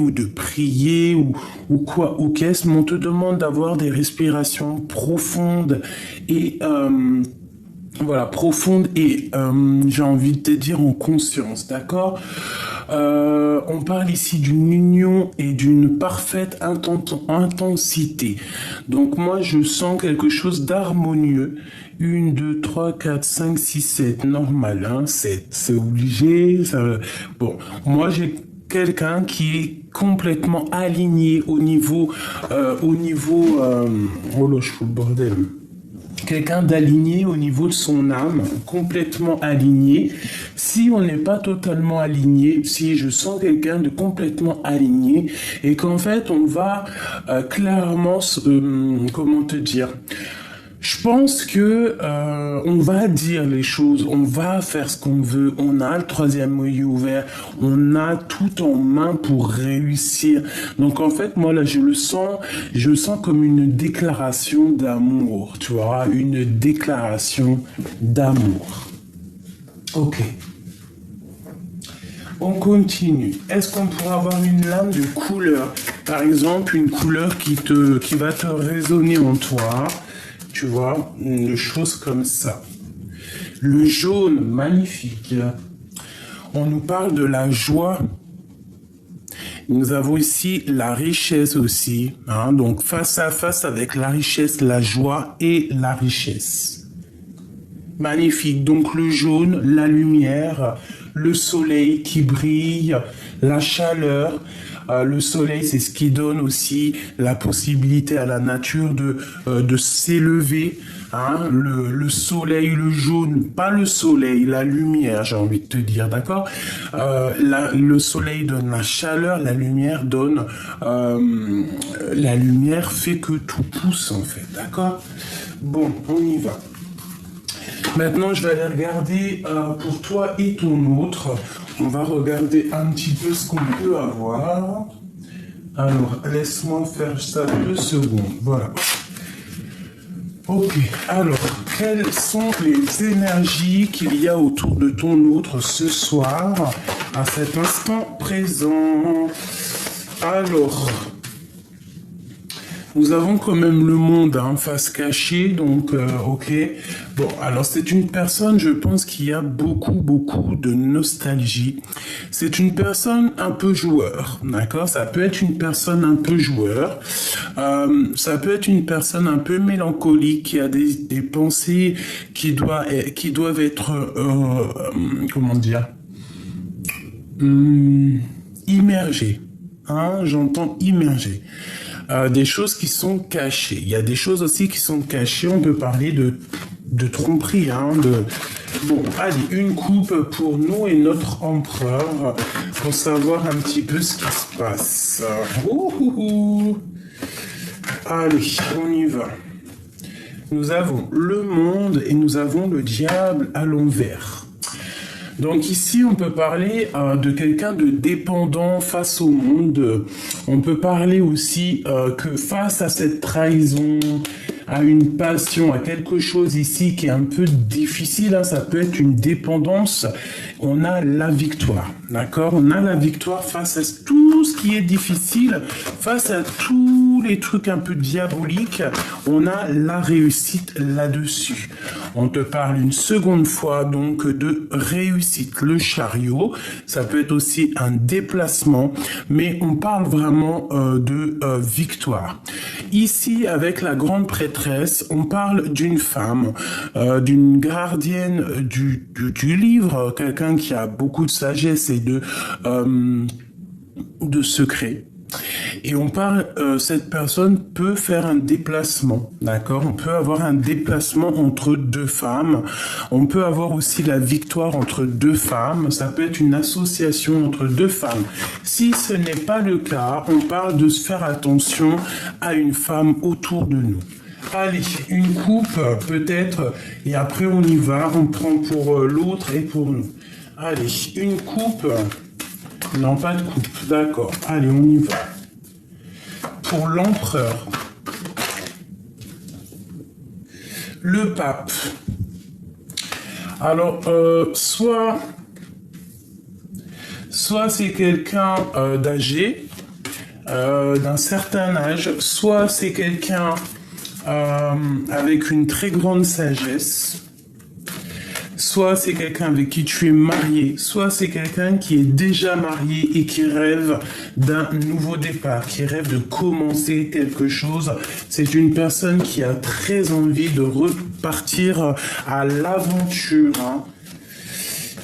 ou de prier ou quoi ou qu'est-ce, mais on te demande d'avoir des respirations profondes et voilà, profondes et j'ai envie de te dire en conscience, d'accord? On parle ici d'une union et d'une parfaite intensité. Donc moi, je sens quelque chose d'harmonieux. 1, 2, 3, 4, 5, 6, 7. Normal, hein, 7. C'est obligé. Bon, moi, j'ai quelqu'un qui est complètement aligné oh là, je fous le bordel. Quelqu'un d'aligné au niveau de son âme, complètement aligné. Si on n'est pas totalement aligné, si je sens quelqu'un de complètement aligné, et qu'en fait on va clairement, comment te dire, je pense que on va dire les choses, on va faire ce qu'on veut, on a le troisième œil ouvert, on a tout en main pour réussir. Donc en fait, moi là, je le sens comme une déclaration d'amour, tu vois, une déclaration d'amour. Ok. On continue. Est-ce qu'on pourrait avoir une lame de couleur? Par exemple, une couleur qui va te résonner en toi. Tu vois, une chose comme ça. Le jaune, magnifique. On nous parle de la joie. Nous avons ici la richesse aussi. Hein, donc face à face avec la richesse, la joie et la richesse. Magnifique. Donc le jaune, la lumière, le soleil qui brille, la chaleur. Le soleil, c'est ce qui donne aussi la possibilité à la nature de s'élever. Hein, le soleil, le jaune, pas le soleil, la lumière, j'ai envie de te dire, d'accord? Le soleil donne la chaleur, la lumière donne... la lumière fait que tout pousse, en fait, d'accord? Bon, on y va. Maintenant, je vais aller regarder pour toi et ton autre. On va regarder un petit peu ce qu'on peut avoir. Alors, laisse-moi faire ça 2 secondes. Voilà. Ok. Alors, quelles sont les énergies qu'il y a autour de ton autre ce soir, à cet instant présent? Alors... Nous avons quand même le monde hein, face cachée, donc ok. Bon, alors c'est une personne, je pense, qui a beaucoup de nostalgie. C'est une personne un peu joueur, d'accord? Ça peut être une personne un peu joueur. Ça peut être une personne un peu mélancolique, qui a des pensées qui doivent être, comment dire, immergées. Hein, j'entends immergées. Des choses qui sont cachées. Il y a des choses aussi qui sont cachées. On peut parler de tromperie. Hein, Bon, allez, une coupe pour nous et notre empereur pour savoir un petit peu ce qui se passe. Allez, on y va. Nous avons le monde et nous avons le diable à l'envers. Donc ici, on peut parler de quelqu'un de dépendant face au monde. On peut parler aussi que face à cette trahison, à une passion, à quelque chose ici qui est un peu difficile, hein, ça peut être une dépendance, on a la victoire, d'accord? On a la victoire face à tout ce qui est difficile, face à tous les trucs un peu diaboliques, on a la réussite là-dessus. On te parle une seconde fois donc de réussite. Le chariot, ça peut être aussi un déplacement, mais on parle vraiment de victoire. Ici, avec la grande prêtresse, on parle d'une femme, d'une gardienne du livre, quelqu'un qui a beaucoup de sagesse et de secrets. Et on parle, cette personne peut faire un déplacement, d'accord? On peut avoir un déplacement entre deux femmes. On peut avoir aussi la victoire entre deux femmes. Ça peut être une association entre deux femmes. Si ce n'est pas le cas, on parle de se faire attention à une femme autour de nous. Allez, une coupe peut-être, et après on y va, on prend pour l'autre et pour nous. Allez, une coupe, non pas de coupe, d'accord, allez on y va. Pour l'empereur, le pape, alors soit c'est quelqu'un d'âgé, d'un certain âge, soit c'est quelqu'un avec une très grande sagesse, soit c'est quelqu'un avec qui tu es marié, soit c'est quelqu'un qui est déjà marié et qui rêve d'un nouveau départ, qui rêve de commencer quelque chose. C'est une personne qui a très envie de repartir à l'aventure, hein.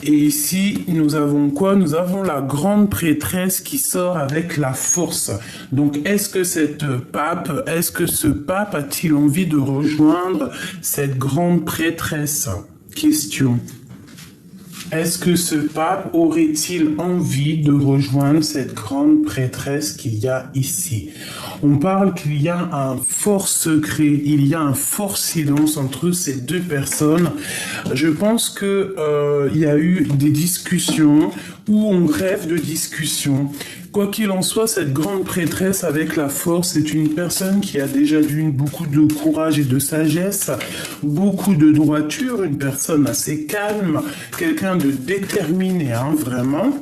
Et ici, nous avons quoi? Nous avons la grande prêtresse qui sort avec la force. Donc, est-ce que ce pape a-t-il envie de rejoindre cette grande prêtresse? Question. Est-ce que ce pape aurait-il envie de rejoindre cette grande prêtresse qu'il y a ici? On parle qu'il y a un fort secret, il y a un fort silence entre ces deux personnes. Je pense que il y a eu des discussions où on rêve de discussions. Quoi qu'il en soit, cette grande prêtresse avec la force est une personne qui a déjà beaucoup de courage et de sagesse, beaucoup de droiture, une personne assez calme, quelqu'un de déterminé, hein, vraiment.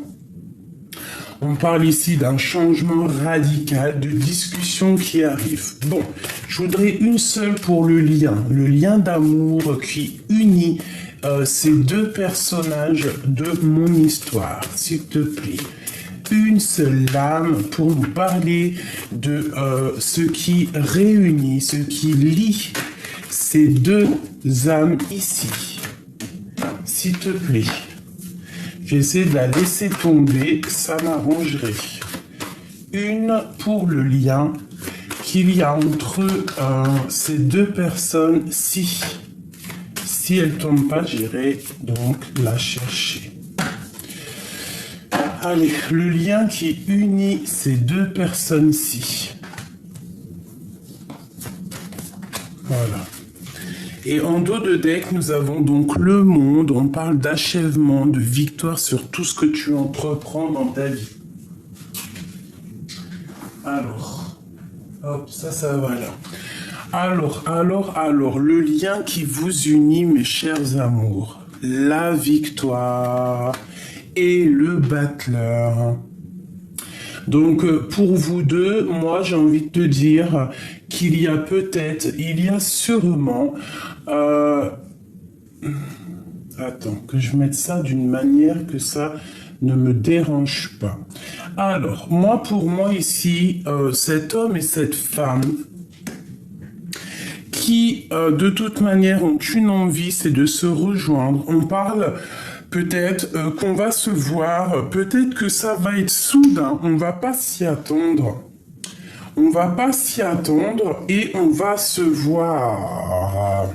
On parle ici d'un changement radical, de discussion qui arrive. Bon, je voudrais une seule pour le lien d'amour qui unit ces deux personnages de mon histoire, s'il te plaît. Une seule lame pour nous parler de ce qui réunit, ce qui lie ces deux âmes ici. S'il te plaît. J'essaie de la laisser tomber, ça m'arrangerait. Une pour le lien qu'il y a entre ces deux personnes-ci. Si elle tombe pas, j'irai donc la chercher. Allez, le lien qui unit ces deux personnes-ci. Voilà. Et en dos de deck, nous avons donc le monde. On parle d'achèvement, de victoire sur tout ce que tu entreprends dans ta vie. Alors, hop, ça va là. Alors, le lien qui vous unit, mes chers amours. La victoire et le battleur. Donc, pour vous deux, moi, j'ai envie de te dire qu'il y a sûrement... Attends, que je mette ça d'une manière que ça ne me dérange pas. Alors, pour moi ici, cet homme et cette femme qui, de toute manière, ont une envie, c'est de se rejoindre. On parle... Peut-être qu'on va se voir, peut-être que ça va être soudain, on va pas s'y attendre. On va pas s'y attendre et on va se voir.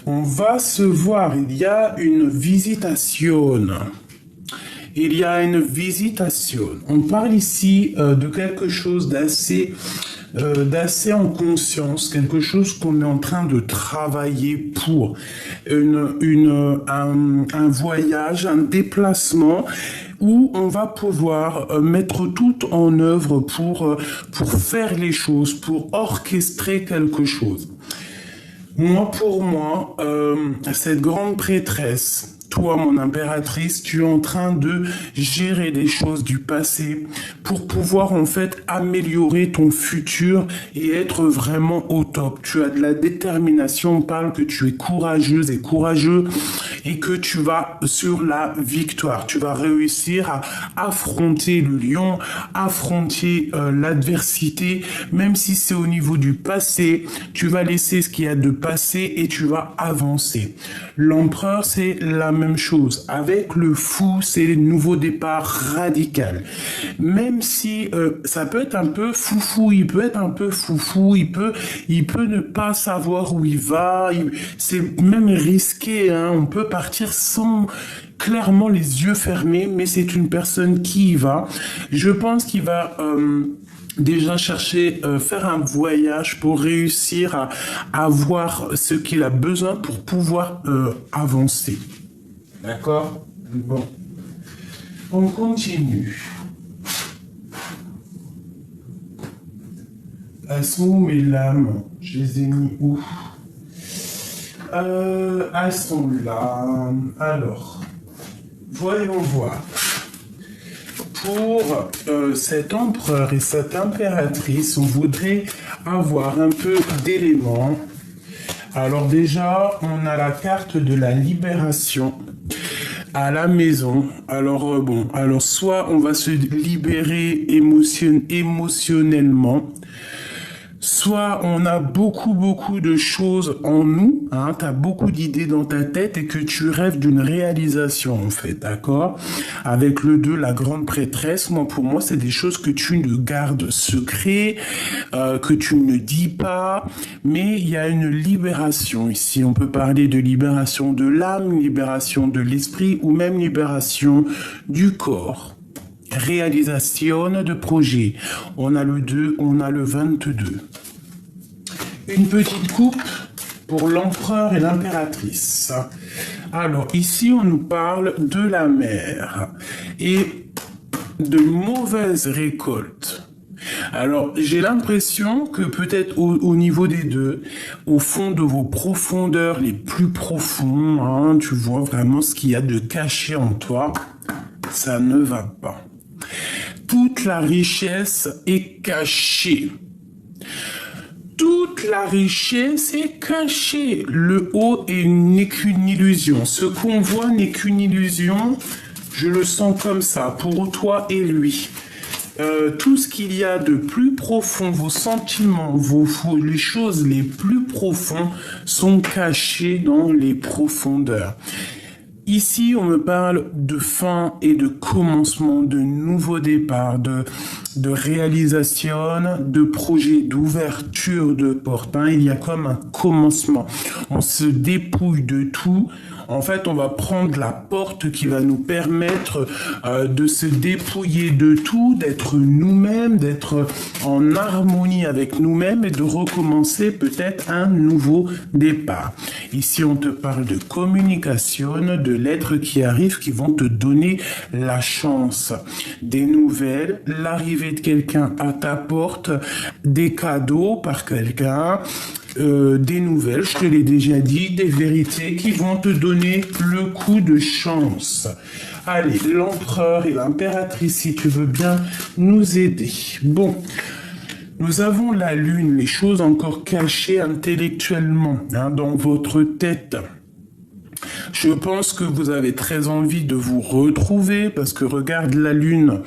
On va se voir, il y a une visitation. Il y a une visitation. On parle ici de quelque chose d'assez en conscience, quelque chose qu'on est en train de travailler pour un voyage, un déplacement où on va pouvoir mettre tout en œuvre pour faire les choses, pour orchestrer quelque chose. Pour moi, cette grande prêtresse, toi, mon impératrice, tu es en train de gérer des choses du passé pour pouvoir en fait améliorer ton futur et être vraiment au top. Tu as de la détermination, on parle que tu es courageuse et courageux et que tu vas sur la victoire. Tu vas réussir à affronter le lion, affronter l'adversité, même si c'est au niveau du passé, tu vas laisser ce qu'il y a de passé et tu vas avancer. L'empereur, c'est la même chose. Avec le fou, c'est le nouveau départ radical. Même si ça peut être un peu foufou, il peut ne pas savoir où il va, c'est même risqué, hein. On peut partir sans clairement les yeux fermés, mais c'est une personne qui y va. Je pense qu'il va... déjà chercher, faire un voyage pour réussir à avoir ce qu'il a besoin pour pouvoir avancer. D'accord? Bon. On continue. Elles sont où mes lames? Je les ai mis où? Elles sont là. Alors, voyons voir. pour cet empereur et cette impératrice, on voudrait avoir un peu d'éléments. Alors déjà, on a la carte de la libération à la maison. Alors alors soit on va se libérer émotionnellement, soit on a beaucoup de choses en nous, hein, tu as beaucoup d'idées dans ta tête et que tu rêves d'une réalisation en fait, d'accord? Avec le 2, la grande prêtresse, pour moi c'est des choses que tu ne gardes secret, que tu ne dis pas, mais il y a une libération ici. On peut parler de libération de l'âme, libération de l'esprit ou même libération du corps. Réalisation de projet. On a le 2, on a le 22. Une petite coupe pour l'empereur et l'impératrice. Alors, ici, on nous parle de la mer et de mauvaises récoltes. Alors, j'ai l'impression que peut-être au niveau des deux, au fond de vos profondeurs les plus profonds, hein, tu vois vraiment ce qu'il y a de caché en toi, ça ne va pas. Toute la richesse est cachée. Toute la richesse est cachée. Le haut n'est qu'une illusion. Ce qu'on voit n'est qu'une illusion. Je le sens comme ça, pour toi et lui. Tout ce qu'il y a de plus profond, vos sentiments, les choses les plus profondes sont cachées dans les profondeurs. Ici, on me parle de fin et de commencement, de nouveau départ, de réalisation, de projet, d'ouverture de porte. Hein. Il y a comme un commencement. On se dépouille de tout. En fait, on va prendre la porte qui va nous permettre de se dépouiller de tout, d'être nous-mêmes, d'être en harmonie avec nous-mêmes et de recommencer peut-être un nouveau départ. Ici, on te parle de communication, de lettres qui arrivent, qui vont te donner la chance, des nouvelles, l'arrivée de quelqu'un à ta porte, des cadeaux par quelqu'un, des nouvelles, je te l'ai déjà dit, des vérités qui vont te donner le coup de chance. Allez, l'empereur et l'impératrice, si tu veux bien nous aider. Bon, nous avons la lune, les choses encore cachées intellectuellement, hein, dans votre tête. Je pense que vous avez très envie de vous retrouver parce que regarde la lune,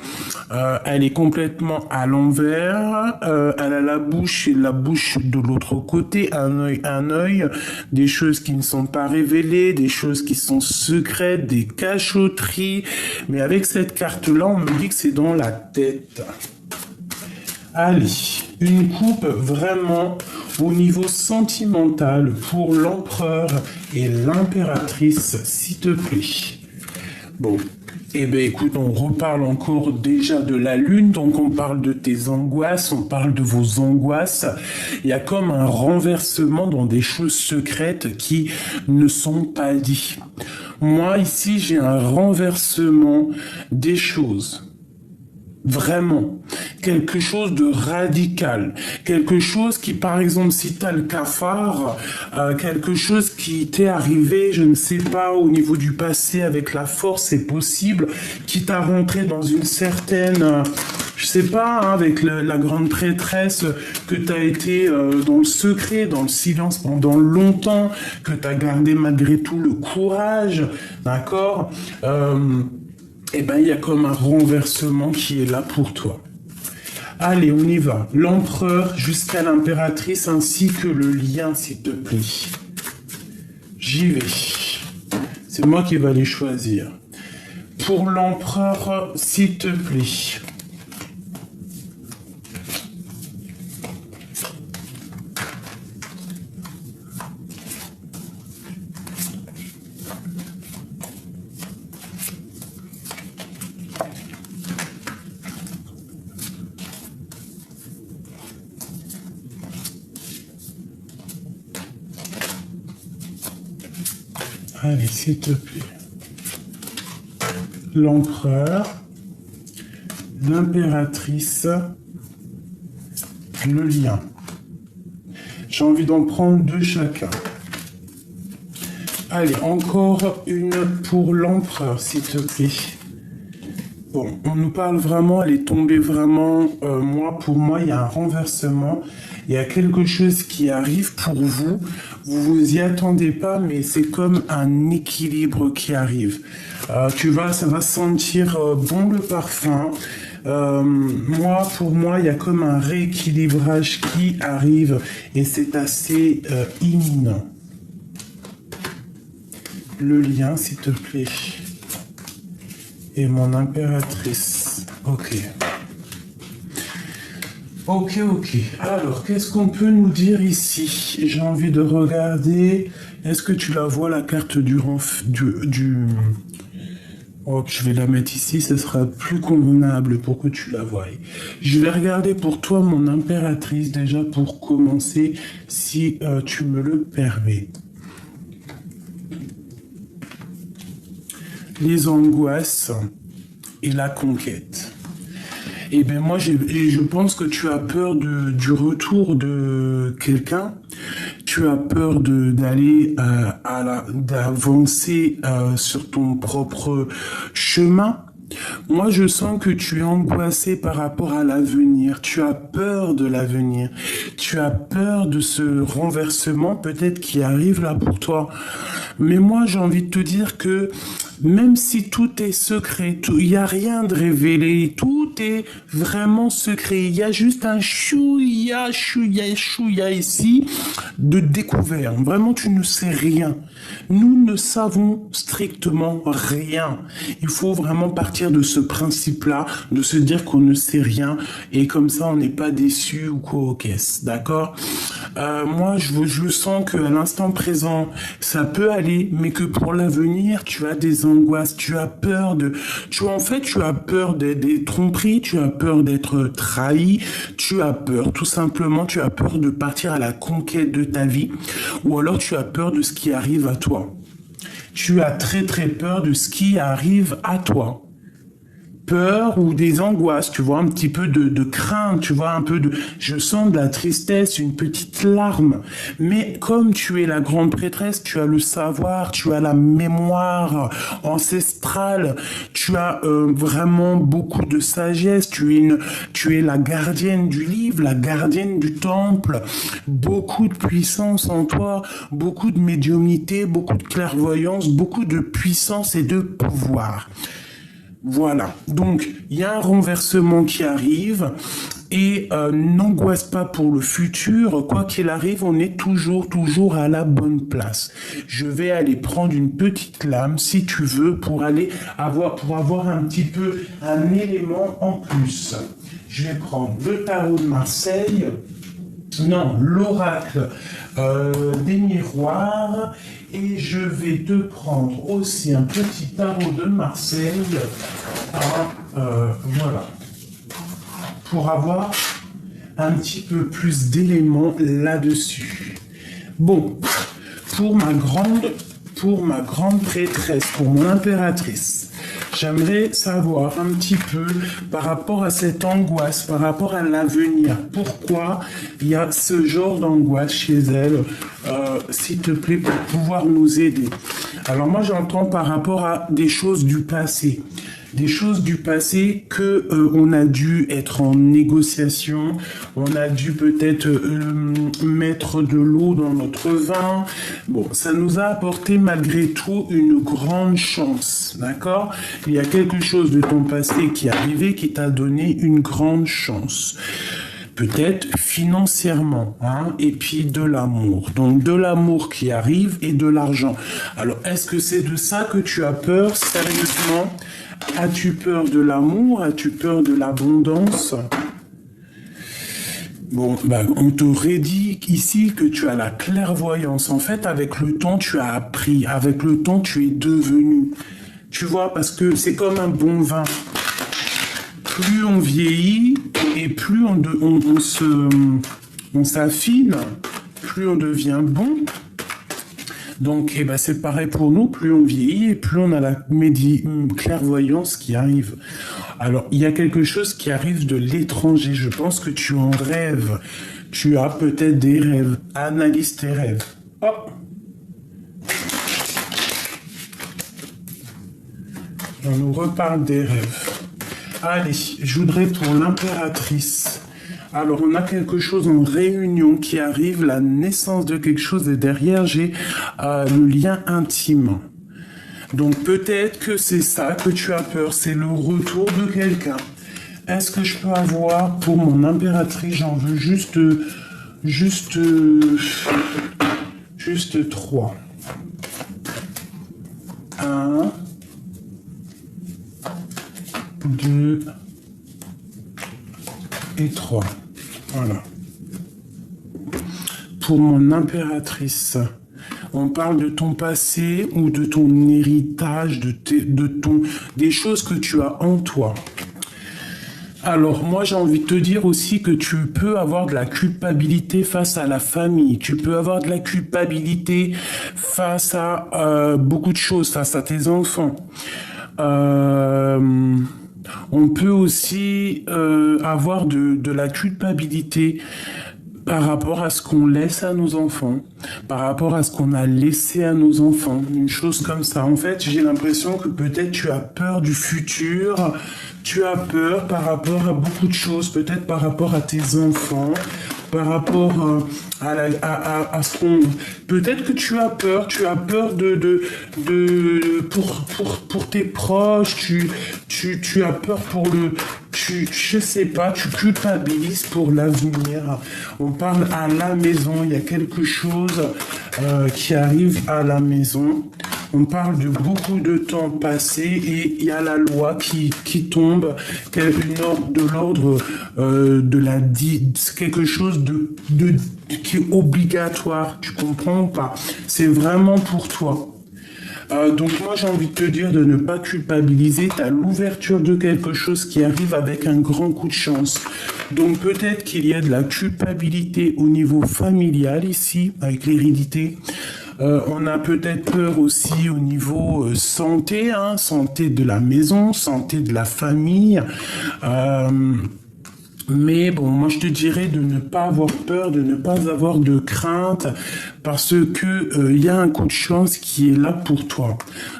elle est complètement à l'envers, elle a la bouche et la bouche de l'autre côté, un œil, des choses qui ne sont pas révélées, des choses qui sont secrètes, des cachotteries, mais avec cette carte-là, on me dit que c'est dans la tête. Allez, une coupe vraiment au niveau sentimental pour l'empereur et l'impératrice, s'il te plaît. Bon, eh bien écoute, on reparle encore déjà de la lune, donc on parle de tes angoisses, on parle de vos angoisses. Il y a comme un renversement dans des choses secrètes qui ne sont pas dites. Moi, ici, j'ai un renversement des choses. Vraiment, quelque chose de radical, quelque chose qui, par exemple, si tu as le cafard, quelque chose qui t'est arrivé, je ne sais pas, au niveau du passé avec la force, c'est possible, qui t'a rentré dans une certaine, je sais pas, hein, avec la grande prêtresse, que tu as été dans le secret, dans le silence pendant longtemps, que tu as gardé malgré tout le courage, d'accord eh ben, il y a comme un renversement qui est là pour toi. Allez, on y va. L'empereur jusqu'à l'impératrice ainsi que le lien, s'il te plaît. J'y vais. C'est moi qui vais les choisir. Pour l'empereur, s'il te plaît. Allez, s'il te plaît. L'empereur, l'impératrice, le lien. J'ai envie d'en prendre 2 chacun. Allez, encore une pour l'empereur, s'il te plaît. Bon, on nous parle vraiment, elle est tombée vraiment, pour moi, il y a un renversement, il y a quelque chose qui arrive pour vous, vous y attendez pas, mais c'est comme un équilibre qui arrive. Ça va sentir bon le parfum. Pour moi, il y a comme un rééquilibrage qui arrive et c'est assez imminent. Le lien, s'il te plaît. Et mon impératrice. Ok. Ok. Alors, qu'est-ce qu'on peut nous dire ici? J'ai envie de regarder. Est-ce que tu la vois, la carte du... Oh, je vais la mettre ici, ce sera plus convenable pour que tu la voies. Je vais regarder pour toi, mon impératrice, déjà pour commencer, si tu me le permets. Les angoisses et la conquête. Eh bien, moi, je pense que tu as peur du retour de quelqu'un. Tu as peur d'avancer sur ton propre chemin. Moi, je sens que tu es angoissé par rapport à l'avenir. Tu as peur de l'avenir. Tu as peur de ce renversement peut-être qui arrive là pour toi. Mais moi, j'ai envie de te dire que même si tout est secret, il n'y a rien de révélé, tout est vraiment secret. Il y a juste un chouïa ici de découvert. Vraiment, tu ne sais rien. Nous ne savons strictement rien. Il faut vraiment partir de ce principe-là, de se dire qu'on ne sait rien et comme ça, on n'est pas déçu ou quoi aux caisses. D'accord? Moi, je sens qu'à l'instant présent, ça peut aller, mais que pour l'avenir, tu as des angoisses, tu as peur tu as peur des tromperies, tu as peur d'être trahi, tout simplement, tu as peur de partir à la conquête de ta vie, ou alors tu as peur de ce qui arrive à toi. Tu as très très peur de ce qui arrive à toi. Peur ou des angoisses, tu vois, un petit peu de crainte, tu vois, je sens de la tristesse, une petite larme. Mais comme tu es la grande prêtresse, tu as le savoir, tu as la mémoire ancestrale, tu as vraiment beaucoup de sagesse, tu es la gardienne du livre, la gardienne du temple, beaucoup de puissance en toi, beaucoup de médiumnité, beaucoup de clairvoyance, beaucoup de puissance et de pouvoir. Voilà, donc il y a un renversement qui arrive et n'angoisse pas pour le futur, quoi qu'il arrive, on est toujours à la bonne place. Je vais aller prendre une petite lame, si tu veux, pour avoir un petit peu un élément en plus. Je vais prendre le tarot de Marseille, l'oracle des miroirs, et je vais te prendre aussi un petit tarot de Marseille, voilà, pour avoir un petit peu plus d'éléments là-dessus. Bon, pour ma grande prêtresse, pour mon impératrice, j'aimerais savoir un petit peu par rapport à cette angoisse, par rapport à l'avenir. Pourquoi il y a ce genre d'angoisse chez elle, s'il te plaît, pour pouvoir nous aider. Alors moi, j'entends par rapport à des choses du passé. Des choses du passé que on a dû être en négociation, on a dû peut-être mettre de l'eau dans notre vin. Bon, ça nous a apporté malgré tout une grande chance, d'accord? Il y a quelque chose de ton passé qui est arrivé qui t'a donné une grande chance. Peut-être financièrement, et puis de l'amour. Donc de l'amour qui arrive et de l'argent. Alors, est-ce que c'est de ça que tu as peur, sérieusement? As-tu peur de l'amour? As-tu peur de l'abondance? Bon, on t'aurait dit ici que tu as la clairvoyance. En fait, avec le temps, tu as appris. Avec le temps, tu es devenu. Tu vois, parce que c'est comme un bon vin. Plus on vieillit et plus on s'affine, plus on devient bon. Donc, c'est pareil pour nous, plus on vieillit et plus on a la clairvoyance qui arrive. Alors, il y a quelque chose qui arrive de l'étranger. Je pense que tu en rêves. Tu as peut-être des rêves. Analyse tes rêves. Oh. On nous reparle des rêves. Allez, je voudrais pour l'impératrice. Alors, on a quelque chose en réunion qui arrive, la naissance de quelque chose, et derrière, j'ai le lien intime. Donc, peut-être que c'est ça que tu as peur, c'est le retour de quelqu'un. Est-ce que je peux avoir, pour mon impératrice, j'en veux juste 3. 1, 2 et 3. Voilà. Pour mon impératrice, on parle de ton passé ou de ton héritage, des choses que tu as en toi. Alors, moi, j'ai envie de te dire aussi que tu peux avoir de la culpabilité face à la famille. Tu peux avoir de la culpabilité face à beaucoup de choses, face à tes enfants. On peut aussi avoir de la culpabilité par rapport à ce qu'on laisse à nos enfants, par rapport à ce qu'on a laissé à nos enfants, une chose comme ça. En fait, j'ai l'impression que peut-être tu as peur du futur, tu as peur par rapport à beaucoup de choses, peut-être par rapport à tes enfants, par rapport à ce qu'on... Peut-être que tu as peur pour tes proches, tu as peur pour je sais pas, tu culpabilises pour l'avenir. On parle à la maison, il y a quelque chose qui arrive à la maison. On parle de beaucoup de temps passé et il y a la loi qui tombe, de l'ordre quelque chose qui est obligatoire. Tu comprends ou pas? C'est vraiment pour toi. Donc moi j'ai envie de te dire de ne pas culpabiliser, tu as l'ouverture de quelque chose qui arrive avec un grand coup de chance. Donc peut-être qu'il y a de la culpabilité au niveau familial ici, avec l'hérédité. On a peut-être peur aussi au niveau santé, santé de la maison, santé de la famille. Mais bon, moi je te dirais de ne pas avoir peur, de ne pas avoir de crainte, parce que y a un coup de chance qui est là pour toi.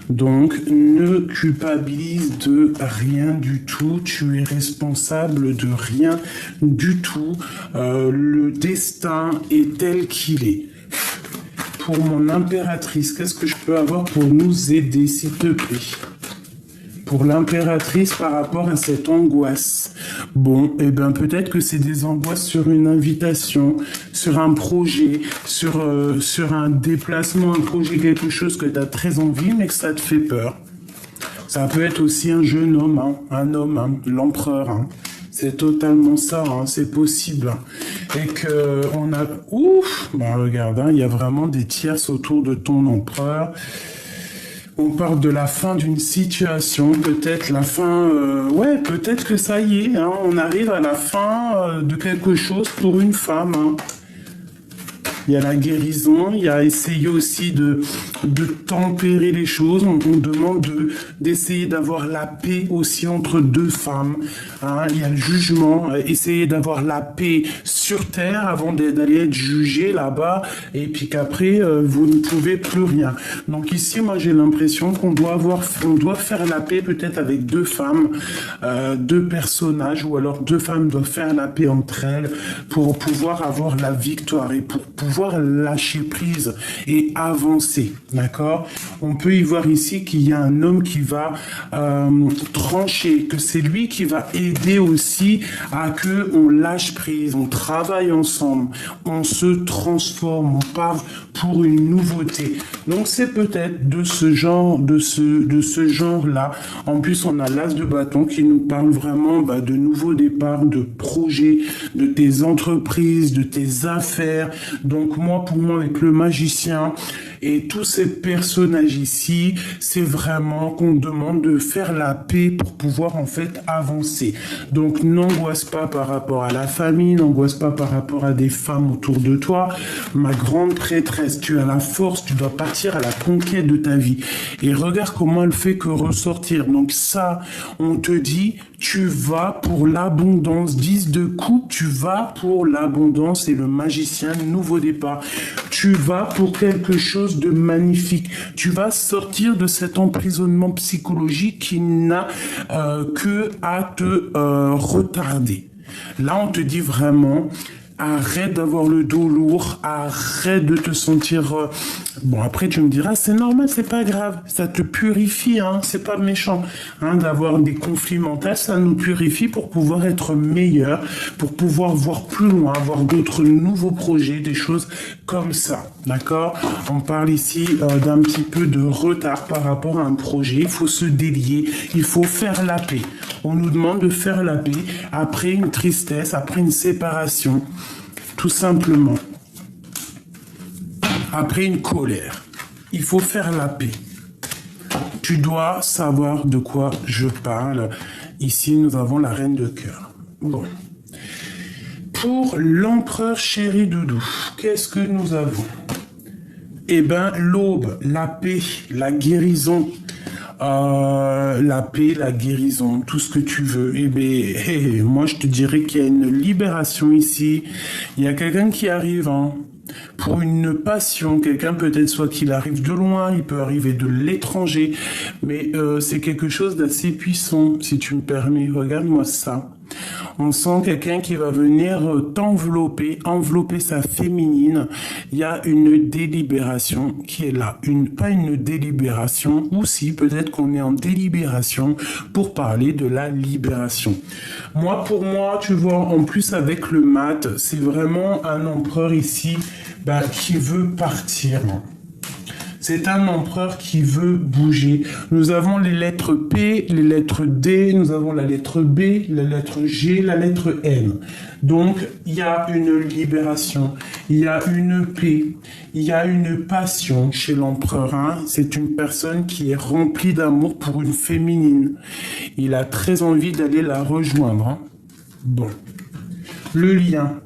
Donc ne culpabilise de rien du tout, tu es responsable de rien du tout. Le destin est tel qu'il est. Pour mon impératrice, qu'est-ce que je peux avoir pour nous aider, s'il te plaît? Pour l'impératrice par rapport à cette angoisse. Bon, eh bien peut-être que c'est des angoisses sur une invitation, sur un projet, sur un déplacement, un projet, quelque chose que tu as très envie, mais que ça te fait peur. Ça peut être aussi un jeune homme, un homme, l'empereur. C'est totalement ça, c'est possible. Et que on a... Ouf, regarde, il y a vraiment des tierces autour de ton empereur. On parle de la fin d'une situation, peut-être la fin... peut-être que ça y est, on arrive à la fin de quelque chose pour une femme. Il y a la guérison, il y a essayer aussi de tempérer les choses. On demande d'essayer d'avoir la paix aussi entre deux femmes. Il y a le jugement, essayer d'avoir la paix sur terre avant d'aller être jugé là-bas, et puis qu'après, vous ne pouvez plus rien. Donc ici, moi, j'ai l'impression qu'on doit faire la paix peut-être avec deux femmes, deux personnages, ou alors deux femmes doivent faire la paix entre elles pour pouvoir avoir la victoire et pour pouvoir lâcher prise et avancer, d'accord? On peut y voir ici qu'il y a un homme qui va trancher, que c'est lui qui va aider aussi à que on lâche prise, on travaille ensemble, on se transforme, on part pour une nouveauté. Donc c'est peut-être de ce genre, de ce genre-là. En plus, on a l'as de bâton qui nous parle vraiment de nouveaux départs, de projets, de tes entreprises, de tes affaires. Donc pour moi, avec le magicien et tous ces personnages ici, c'est vraiment qu'on demande de faire la paix pour pouvoir en fait avancer. Donc n'angoisse pas par rapport à la famille, n'angoisse pas par rapport à des femmes autour de toi. Ma grande prêtresse, tu as la force, tu dois partir à la conquête de ta vie. Et regarde comment elle fait que ressortir. Donc ça, on te dit, tu vas pour l'abondance. 10 de coupe, tu vas pour l'abondance et le magicien, nouveau départ. tu vas pour quelque chose de magnifique. Tu vas sortir de cet emprisonnement psychologique qui n'a que à te retarder. Là, on te dit vraiment, arrête d'avoir le dos lourd, arrête de te sentir... Bon, après, tu me diras, c'est normal, c'est pas grave, ça te purifie, hein, c'est pas méchant. Hein, d'avoir des conflits mentaux, ça nous purifie pour pouvoir être meilleur, pour pouvoir voir plus loin, avoir d'autres nouveaux projets, des choses comme ça, d'accord? On parle ici d'un petit peu de retard par rapport à un projet, il faut se délier, il faut faire la paix. On nous demande de faire la paix après une tristesse, après une séparation, tout simplement. Après une colère, il faut faire la paix. Tu dois savoir de quoi je parle. Ici, nous avons la reine de cœur. Bon. Pour l'empereur chéri doudou, qu'est-ce que nous avons? Eh bien, l'aube, la paix, la guérison. La paix, la guérison, tout ce que tu veux. Eh bien, moi, je te dirais qu'il y a une libération ici. Il y a quelqu'un qui arrive, hein, pour une passion. Quelqu'un peut-être soit qu'il arrive de loin, il peut arriver de l'étranger, mais c'est quelque chose d'assez puissant, si tu me permets. Regarde-moi ça. On sent quelqu'un qui va venir t'envelopper, envelopper sa féminine. Il y a une délibération qui est là. Pas une délibération, ou si peut-être qu'on est en délibération pour parler de la libération. Moi, pour moi, tu vois, en plus avec le mat, c'est vraiment un empereur ici qui veut partir. C'est un empereur qui veut bouger. Nous avons les lettres P, les lettres D, nous avons la lettre B, la lettre G, la lettre M. Donc, il y a une libération, il y a une paix, il y a une passion chez l'empereur. Hein. C'est une personne qui est remplie d'amour pour une féminine. Il a très envie d'aller la rejoindre. Hein. Bon. Le lien.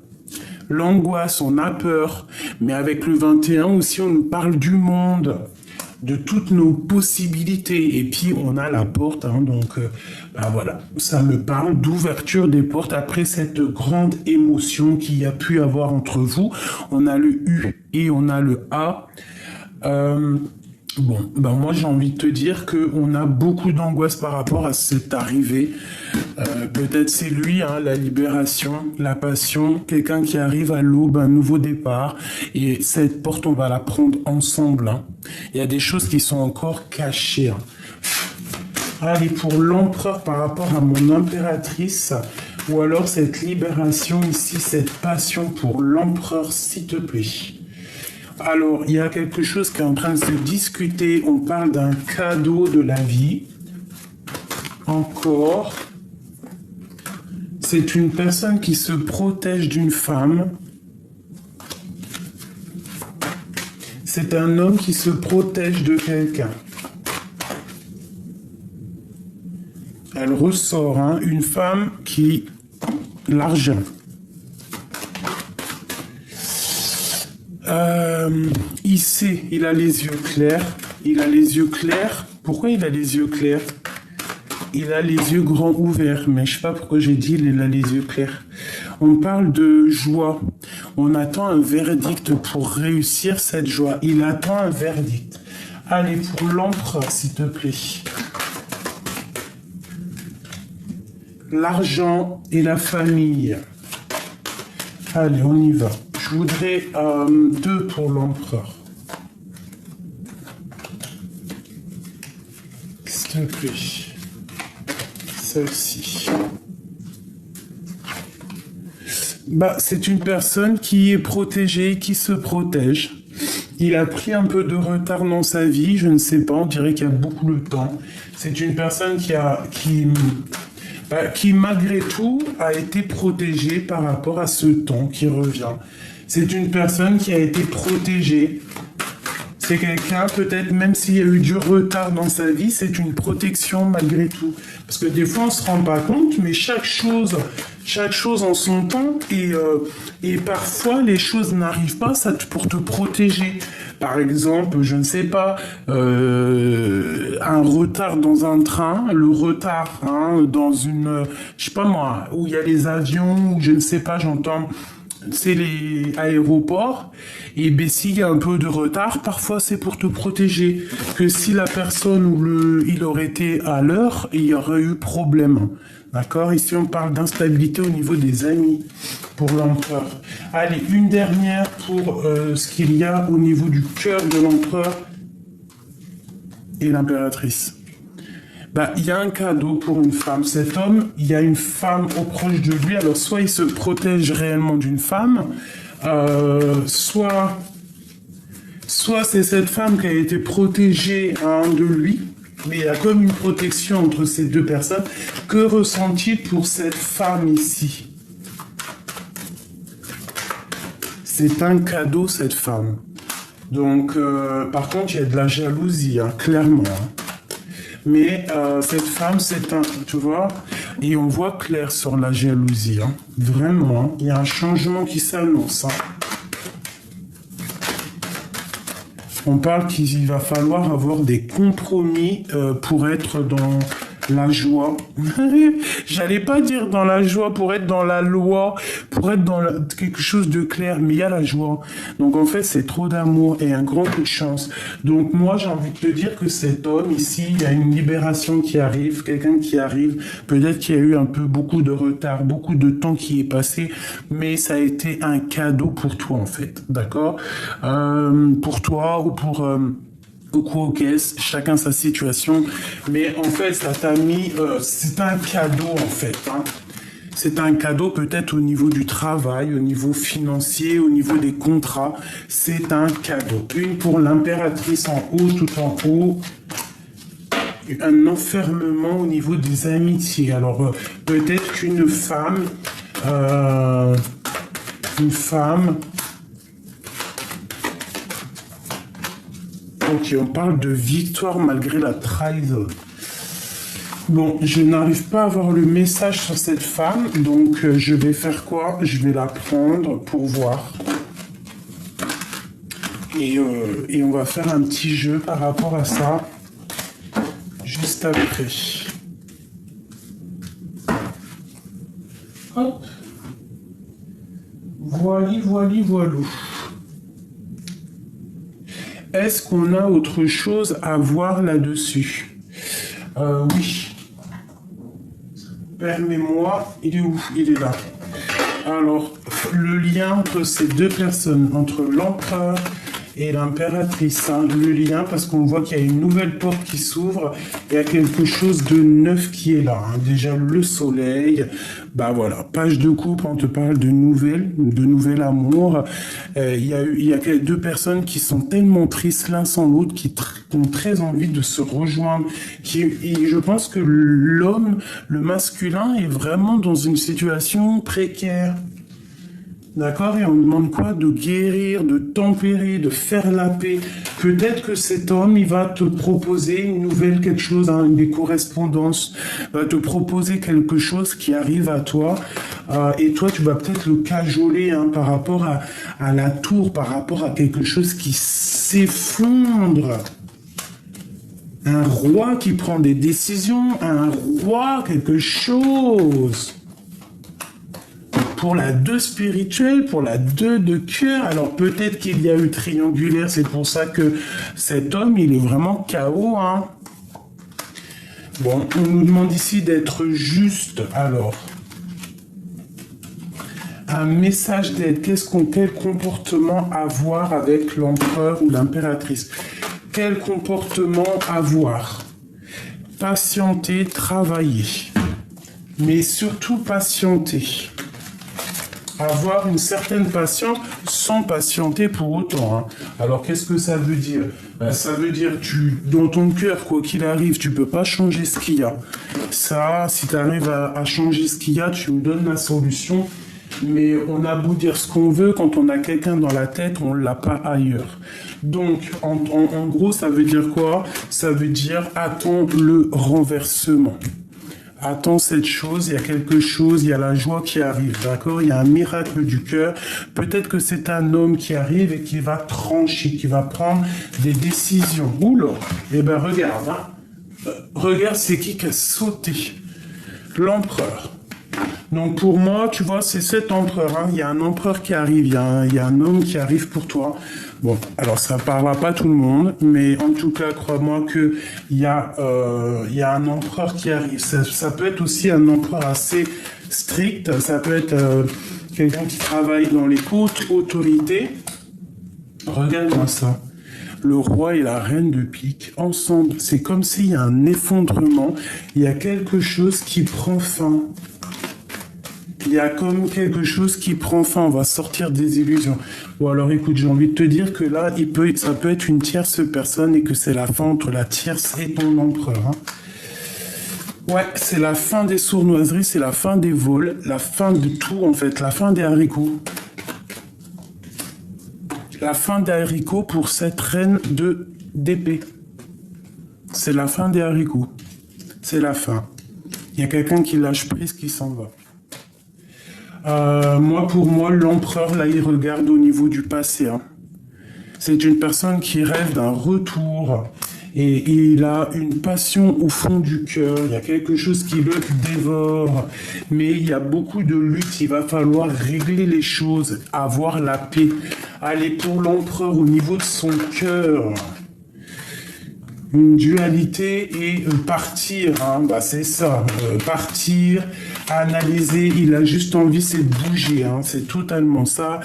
L'angoisse, on a peur, mais avec le 21 aussi, on nous parle du monde, de toutes nos possibilités, et puis on a la porte, hein, donc voilà, ça me parle d'ouverture des portes après cette grande émotion qu'il y a pu avoir entre vous. On a le U et on a le A. Moi j'ai envie de te dire qu'on a beaucoup d'angoisse par rapport à cette arrivée. Peut-être c'est lui, hein, la libération, la passion, quelqu'un qui arrive à l'aube, un nouveau départ. Et cette porte, on va la prendre ensemble. Hein. Il y a des choses qui sont encore cachées. Hein. Allez, pour l'empereur par rapport à mon impératrice, ou alors cette libération ici, cette passion pour l'empereur, s'il te plaît. Alors, il y a quelque chose qui est en train de se discuter. On parle d'un cadeau de la vie. Encore. C'est une personne qui se protège d'une femme. C'est un homme qui se protège de quelqu'un. Elle ressort, hein, une femme qui... L'argent. Il sait, il a les yeux clairs. Il a les yeux clairs. Pourquoi il a les yeux clairs? Il a les yeux grands ouverts, mais je sais pas pourquoi j'ai dit il a les yeux clairs. On parle de joie. On attend un verdict pour réussir cette joie. Il attend un verdict. Allez, pour l'empereur, s'il te plaît. L'argent et la famille. Allez, on y va. Je voudrais 2 pour l'empereur. S'il te plaît. Celle-ci. C'est une personne qui est protégée, qui se protège. Il a pris un peu de retard dans sa vie, je ne sais pas, on dirait qu'il y a beaucoup de temps. C'est une personne qui malgré tout a été protégée par rapport à ce temps qui revient. C'est une personne qui a été protégée. C'est quelqu'un, peut-être même s'il y a eu du retard dans sa vie, c'est une protection malgré tout. Parce que des fois, on ne se rend pas compte, mais chaque chose en son temps, et parfois, les choses n'arrivent pas pour te protéger. Par exemple, je ne sais pas, un retard dans un train, le retard dans une, je sais pas moi, où il y a les avions, ou je ne sais pas, j'entends c'est les aéroports. Et ben, s'il y a un peu de retard, parfois c'est pour te protéger. Que si la personne ou il aurait été à l'heure, il y aurait eu problème. D'accord? Ici, on parle d'instabilité au niveau des amis pour l'empereur. Allez, une dernière pour ce qu'il y a au niveau du cœur de l'empereur et l'impératrice. Bah, il y a un cadeau pour une femme. Cet homme, il y a une femme au proche de lui. Alors, soit il se protège réellement d'une femme, soit c'est cette femme qui a été protégée de lui. Mais il y a comme une protection entre ces deux personnes. Que ressent-il pour cette femme ici? C'est un cadeau, cette femme. Donc, par contre, il y a de la jalousie, hein, clairement. Hein. Mais cette femme, c'est un... Tu vois? Et on voit clair sur la jalousie. Hein. Vraiment, il y a un changement qui s'annonce. Hein. On parle qu'il va falloir avoir des compromis pour être dans la joie. J'allais pas dire dans la joie, pour être dans la loi, pour être dans quelque chose de clair, mais il y a la joie. Donc en fait, c'est trop d'amour et un grand coup de chance. Donc moi, j'ai envie de te dire que cet homme ici, il y a une libération qui arrive, quelqu'un qui arrive. Peut-être qu'il y a eu un peu beaucoup de retard, beaucoup de temps qui est passé, mais ça a été un cadeau pour toi en fait, d'accord? Pour toi ou pour... ou quoi, ok, chacun sa situation, mais en fait, ça t'a mis, c'est un cadeau en fait, hein. C'est un cadeau peut-être au niveau du travail, au niveau financier, au niveau des contrats, c'est un cadeau. Une pour l'impératrice en haut, tout en haut, un enfermement au niveau des amitiés. Alors, peut-être qu'une femme, ok, on parle de victoire malgré la trahison. Bon, je n'arrive pas à avoir le message sur cette femme, donc je vais faire quoi? Je vais la prendre pour voir. Et on va faire un petit jeu par rapport à ça, juste après. Hop. Voili, voilou. Est-ce qu'on a autre chose à voir là-dessus? Oui. Permets-moi, il est où? Il est là. Alors, le lien entre ces deux personnes, entre l'empereur et l'impératrice, hein, le lien, parce qu'on voit qu'il y a une nouvelle porte qui s'ouvre, il y a quelque chose de neuf qui est là. Hein. Déjà, le soleil, bah voilà, page de coupe, on te parle de nouvel amour. Il y a deux personnes qui sont tellement tristes l'un sans l'autre, qui ont très envie de se rejoindre. Et je pense que l'homme, le masculin, est vraiment dans une situation précaire. D'accord? Et on demande quoi? De guérir, de tempérer, de faire la paix. Peut-être que cet homme, il va te proposer une nouvelle quelque chose, hein, des correspondances, va te proposer quelque chose qui arrive à toi. Et toi, tu vas peut-être le cajoler hein, par rapport à la tour, par rapport à quelque chose qui s'effondre. Un roi qui prend des décisions, un roi, quelque chose. Pour la 2 spirituelle, pour la 2 de cœur, alors peut-être qu'il y a eu triangulaire, c'est pour ça que cet homme, il est vraiment KO, hein. Bon, on nous demande ici d'être juste, alors. Un message d'aide, quel comportement avoir avec l'empereur ou l'impératrice? Quel comportement avoir? Patienter, travailler. Mais surtout patienter. Avoir une certaine patience sans patienter pour autant. Hein. Alors, qu'est-ce que ça veut dire? Ça veut dire dans ton cœur, quoi qu'il arrive, tu peux pas changer ce qu'il y a. Ça, si tu arrives à changer ce qu'il y a, tu me donnes la solution. Mais on a beau dire ce qu'on veut, quand on a quelqu'un dans la tête, on l'a pas ailleurs. Donc, en gros, ça veut dire quoi? Ça veut dire attends le renversement. Attends cette chose, il y a quelque chose, il y a la joie qui arrive, d'accord? Il y a un miracle du cœur. Peut-être que c'est un homme qui arrive et qui va trancher, qui va prendre des décisions. Oula! Eh ben regarde, hein. Regarde c'est qui a sauté. L'empereur. Donc pour moi, tu vois, c'est cet empereur. Hein. Il y a un empereur qui arrive, il y a un homme qui arrive pour toi. Bon, alors ça parlera pas tout le monde, mais en tout cas, crois-moi que il y a un empereur qui arrive. Ça peut être aussi un empereur assez strict. Ça peut être quelqu'un qui travaille dans les hautes autorités. Regarde-moi ça. Le roi et la reine de pique ensemble. C'est comme s'il y a un effondrement. Il y a quelque chose qui prend fin. Il y a comme quelque chose qui prend fin, on va sortir des illusions. Bon alors écoute, j'ai envie de te dire que là, ça peut être une tierce personne et que c'est la fin entre la tierce et ton empereur. Hein. Ouais, c'est la fin des sournoiseries, c'est la fin des vols, la fin de tout en fait, la fin des haricots. La fin des haricots pour cette reine d'épée. C'est la fin des haricots. C'est la fin. Il y a quelqu'un qui lâche prise, qui s'en va. Pour moi, l'empereur, là, il regarde au niveau du passé. Hein. C'est une personne qui rêve d'un retour et il a une passion au fond du cœur. Il y a quelque chose qui le dévore, mais il y a beaucoup de luttes. Il va falloir régler les choses, avoir la paix. Aller pour l'empereur au niveau de son cœur. Une dualité et partir, hein, bah c'est ça, partir, analyser, il a juste envie, c'est de bouger, hein, c'est totalement ça,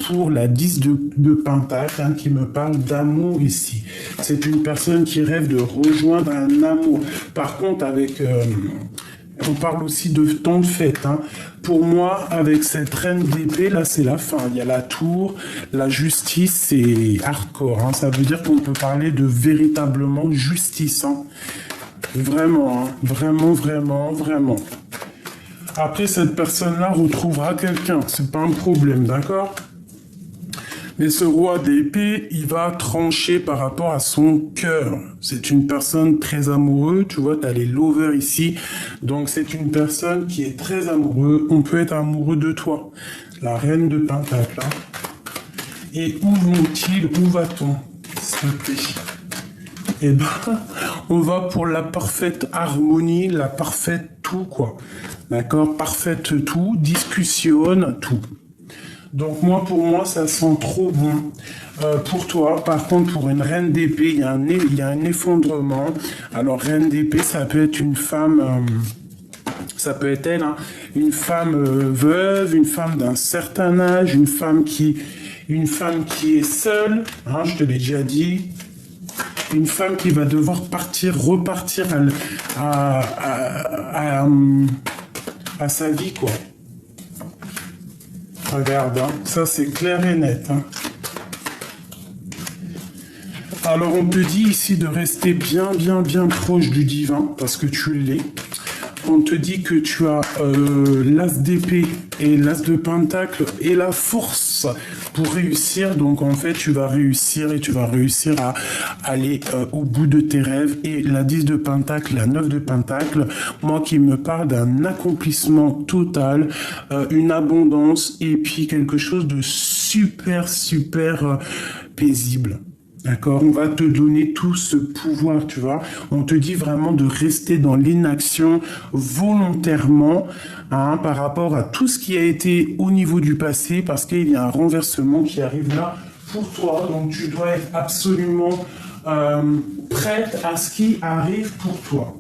pour la 10 de Pentacle, hein, qui me parle d'amour ici. C'est une personne qui rêve de rejoindre un amour. Par contre, on parle aussi de temps de fête. Hein. Pour moi, avec cette reine d'épée, là, c'est la fin. Il y a la tour, la justice, c'est hardcore. Hein. Ça veut dire qu'on peut parler de véritablement justice. Hein. Vraiment, hein. Vraiment, vraiment, vraiment. Après, cette personne-là retrouvera quelqu'un. C'est pas un problème, d'accord ? Mais ce roi d'épée, il va trancher par rapport à son cœur. C'est une personne très amoureuse, tu vois, tu as les lovers ici. Donc c'est une personne qui est très amoureuse. On peut être amoureux de toi. La reine de Pentacle. Hein. Et où vont-ils ? Où va-t-on ? S'il te plaît. Eh ben, on va pour la parfaite harmonie, la parfaite tout, quoi. D'accord ? Parfaite tout, discussionne tout. Donc pour moi, ça sent trop bon. Pour toi, par contre, pour une reine d'épée, il y a un effondrement. Alors, reine d'épée, ça peut être une femme, ça peut être elle, hein, une femme veuve, une femme d'un certain âge, une femme qui est seule, hein, je te l'ai déjà dit. Une femme qui va devoir repartir à sa vie, quoi. Regarde, hein, ça c'est clair et net. Hein. Alors on te dit ici de rester bien proche du divin, parce que tu l'es. On te dit que tu as l'as d'épée et l'as de pentacle et la force pour réussir. Donc en fait, tu vas réussir à aller au bout de tes rêves. Et la 10 de pentacle, la 9 de pentacle, moi qui me parle d'un accomplissement total, une abondance et puis quelque chose de super paisible. D'accord, on va te donner tout ce pouvoir, tu vois. On te dit vraiment de rester dans l'inaction volontairement, hein, par rapport à tout ce qui a été au niveau du passé, parce qu'il y a un renversement qui arrive là pour toi. Donc tu dois être absolument prête à ce qui arrive pour toi.